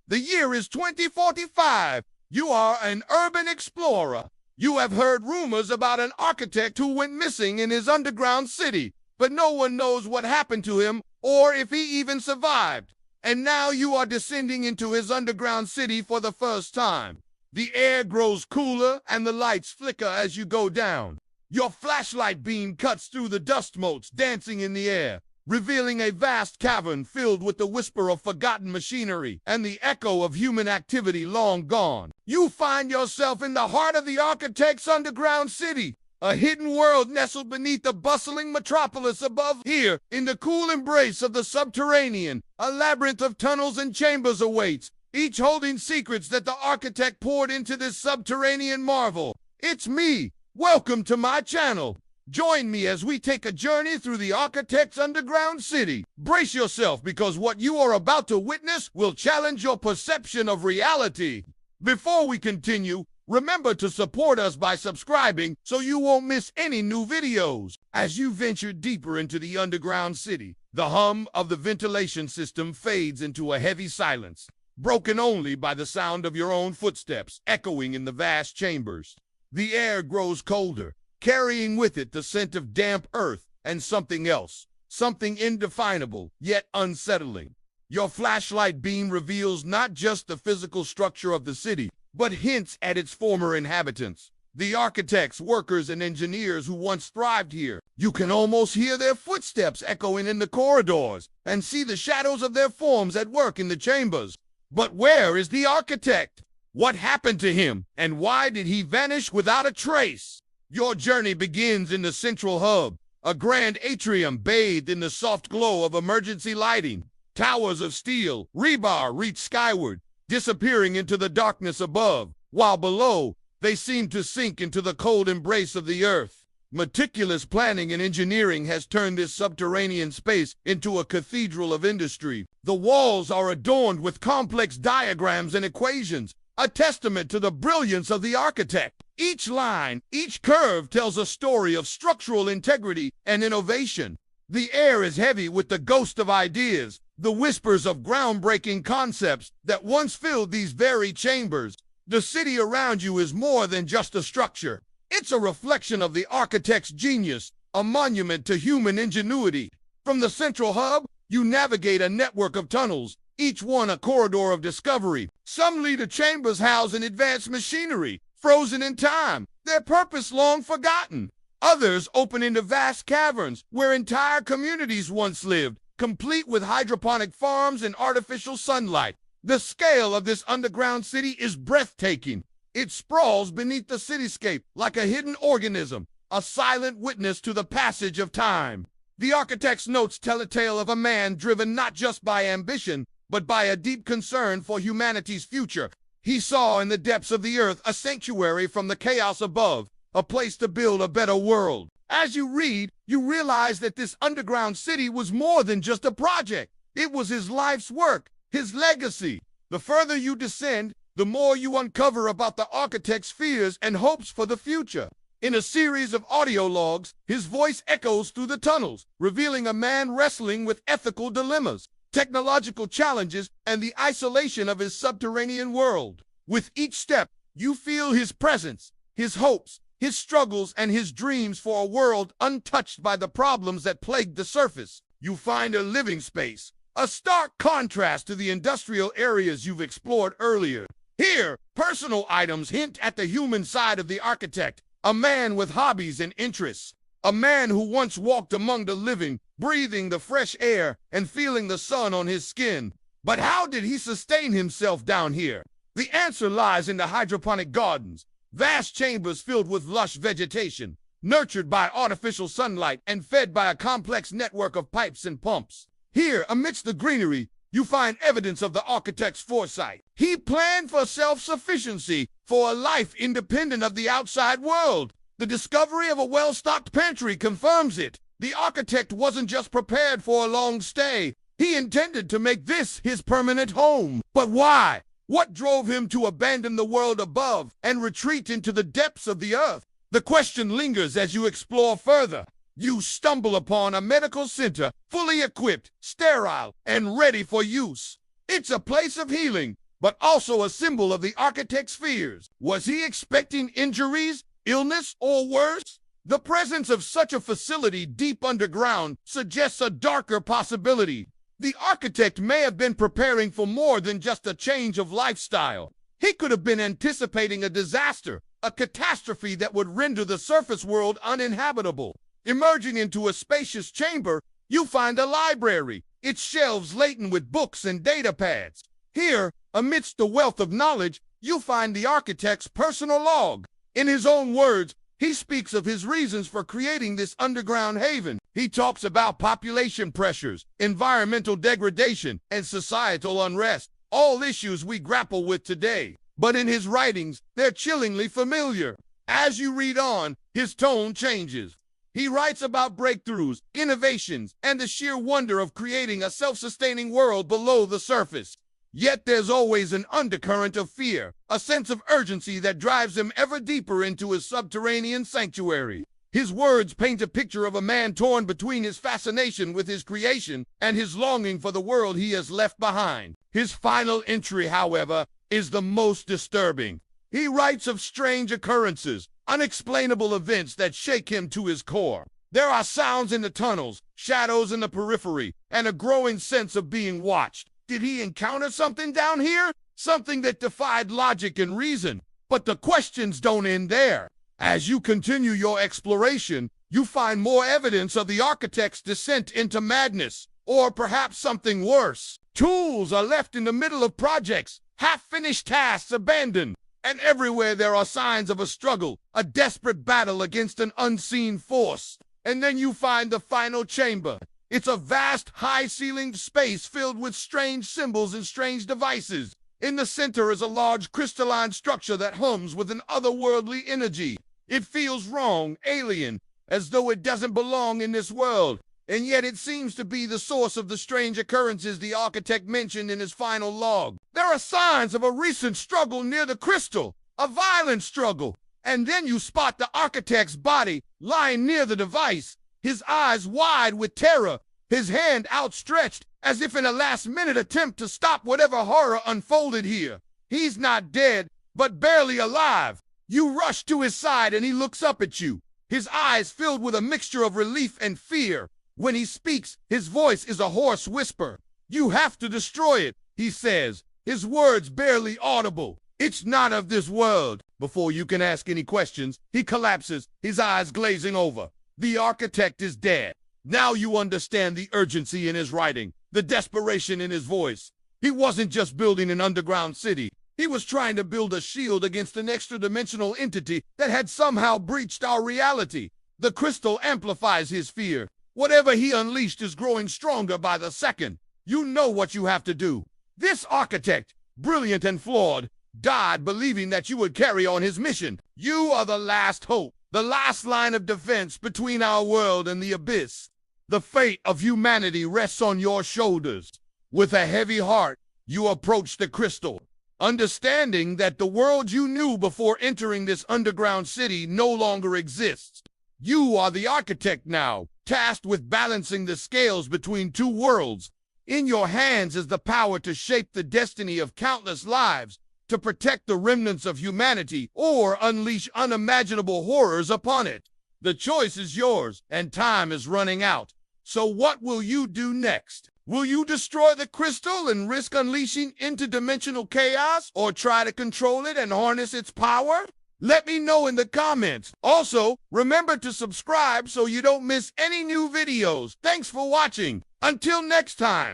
The year is 2045. You are an urban explorer. You have heard rumors about an architect who went missing in his underground city, but no one knows what happened to him or if he even survived. And now you are descending into his underground city for the first time. The air grows cooler and the lights flicker as you go down. Your flashlight beam cuts through the dust motes dancing in the air, revealing a vast cavern filled with the whisper of forgotten machinery and the echo of human activity long gone. You find yourself in the heart of the architect's underground city, a hidden world nestled beneath the bustling metropolis above. Here, in the cool embrace of the subterranean, a labyrinth of tunnels and chambers awaits, each holding secrets that the architect poured into this subterranean marvel. It's me. Welcome to my channel. Join me as we take a journey through the architect's underground city. Brace yourself, because what you are about to witness will challenge your perception of reality. Before we continue, remember to support us by subscribing so you won't miss any new videos. As you venture deeper into the underground city, the hum of the ventilation system fades into a heavy silence, broken only by the sound of your own footsteps echoing in the vast chambers. The air grows colder, carrying with it the scent of damp earth and something else, something indefinable yet unsettling. Your flashlight beam reveals not just the physical structure of the city, but hints at its former inhabitants, the architects, workers, and engineers who once thrived here. You can almost hear their footsteps echoing in the corridors and see the shadows of their forms at work in the chambers. But where is the architect? What happened to him, and why did he vanish without a trace? Your journey begins in the central hub, a grand atrium bathed in the soft glow of emergency lighting. Towers of steel, rebar reach skyward, disappearing into the darkness above, while below, they seem to sink into the cold embrace of the earth. Meticulous planning and engineering has turned this subterranean space into a cathedral of industry. The walls are adorned with complex diagrams and equations, a testament to the brilliance of the architect. Each line, each curve tells a story of structural integrity and innovation. The air is heavy with the ghost of ideas, the whispers of groundbreaking concepts that once filled these very chambers. The city around you is more than just a structure. It's a reflection of the architect's genius, a monument to human ingenuity. From the central hub, you navigate a network of tunnels, each one a corridor of discovery. Some lead to chambers housing advanced machinery, frozen in time, their purpose long forgotten. Others open into vast caverns where entire communities once lived, complete with hydroponic farms and artificial sunlight. The scale of this underground city is breathtaking. It sprawls beneath the cityscape like a hidden organism, a silent witness to the passage of time. The architect's notes tell a tale of a man driven not just by ambition, but by a deep concern for humanity's future. He saw in the depths of the earth a sanctuary from the chaos above, a place to build a better world. As you read, you realize that this underground city was more than just a project. It was his life's work, his legacy. The further you descend, the more you uncover about the architect's fears and hopes for the future. In a series of audio logs, his voice echoes through the tunnels, revealing a man wrestling with ethical dilemmas, technological challenges, and the isolation of his subterranean world. With each step, you feel his presence, his hopes, his struggles, and his dreams for a world untouched by the problems that plague the surface. You find a living space, a stark contrast to the industrial areas you've explored earlier. Here, personal items hint at the human side of the architect, a man with hobbies and interests, a man who once walked among the living, breathing the fresh air and feeling the sun on his skin. But how did he sustain himself down here? The answer lies in the hydroponic gardens, vast chambers filled with lush vegetation, nurtured by artificial sunlight and fed by a complex network of pipes and pumps. Here, amidst the greenery, you find evidence of the architect's foresight. He planned for self-sufficiency, for a life independent of the outside world. The discovery of a well-stocked pantry confirms it. The architect wasn't just prepared for a long stay. He intended to make this his permanent home. But why? What drove him to abandon the world above and retreat into the depths of the earth? The question lingers as you explore further. You stumble upon a medical center, fully equipped, sterile, and ready for use. It's a place of healing, but also a symbol of the architect's fears. Was he expecting injuries, illness, or worse? The presence of such a facility deep underground suggests a darker possibility. The architect may have been preparing for more than just a change of lifestyle. He could have been anticipating a disaster, a catastrophe that would render the surface world uninhabitable. Emerging into a spacious chamber, you find a library, its shelves laden with books and data pads. Here, amidst the wealth of knowledge, you find the architect's personal log. In his own words, he speaks of his reasons for creating this underground haven. He talks about population pressures, environmental degradation, and societal unrest, all issues we grapple with today. But in his writings, they're chillingly familiar. As you read on, his tone changes. He writes about breakthroughs, innovations, and the sheer wonder of creating a self-sustaining world below the surface. Yet there's always an undercurrent of fear, a sense of urgency that drives him ever deeper into his subterranean sanctuary. His words paint a picture of a man torn between his fascination with his creation and his longing for the world he has left behind. His final entry, however, is the most disturbing. He writes of strange occurrences, unexplainable events that shake him to his core. There are sounds in the tunnels, shadows in the periphery, and a growing sense of being watched. Did he encounter something down here? Something that defied logic and reason? But the questions don't end there. As you continue your exploration, you find more evidence of the architect's descent into madness, or perhaps something worse. Tools are left in the middle of projects, half-finished tasks abandoned, and everywhere there are signs of a struggle, a desperate battle against an unseen force. And then you find the final chamber. It's a vast, high-ceilinged space filled with strange symbols and strange devices. In the center is a large crystalline structure that hums with an otherworldly energy. It feels wrong, alien, as though it doesn't belong in this world. And yet it seems to be the source of the strange occurrences the architect mentioned in his final log. There are signs of a recent struggle near the crystal, a violent struggle. And then you spot the architect's body lying near the device, his eyes wide with terror, his hand outstretched as if in a last-minute attempt to stop whatever horror unfolded here. He's not dead, but barely alive. You rush to his side and he looks up at you, his eyes filled with a mixture of relief and fear. When he speaks, his voice is a hoarse whisper. "You have to destroy it," he says, his words barely audible. "It's not of this world." Before you can ask any questions, he collapses, his eyes glazing over. The architect is dead. Now you understand the urgency in his writing, the desperation in his voice. He wasn't just building an underground city. He was trying to build a shield against an extra-dimensional entity that had somehow breached our reality. The crystal amplifies his fear. Whatever he unleashed is growing stronger by the second. You know what you have to do. This architect, brilliant and flawed, died believing that you would carry on his mission. You are the last hope, the last line of defense between our world and the abyss. The fate of humanity rests on your shoulders. With a heavy heart, you approach the crystal, understanding that the world you knew before entering this underground city no longer exists. You are the architect now, tasked with balancing the scales between two worlds. In your hands is the power to shape the destiny of countless lives, to protect the remnants of humanity, or unleash unimaginable horrors upon it. The choice is yours, and time is running out. So what will you do next? Will you destroy the crystal and risk unleashing interdimensional chaos, or try to control it and harness its power? Let me know in the comments. Also, remember to subscribe so you don't miss any new videos. Thanks for watching. Until next time.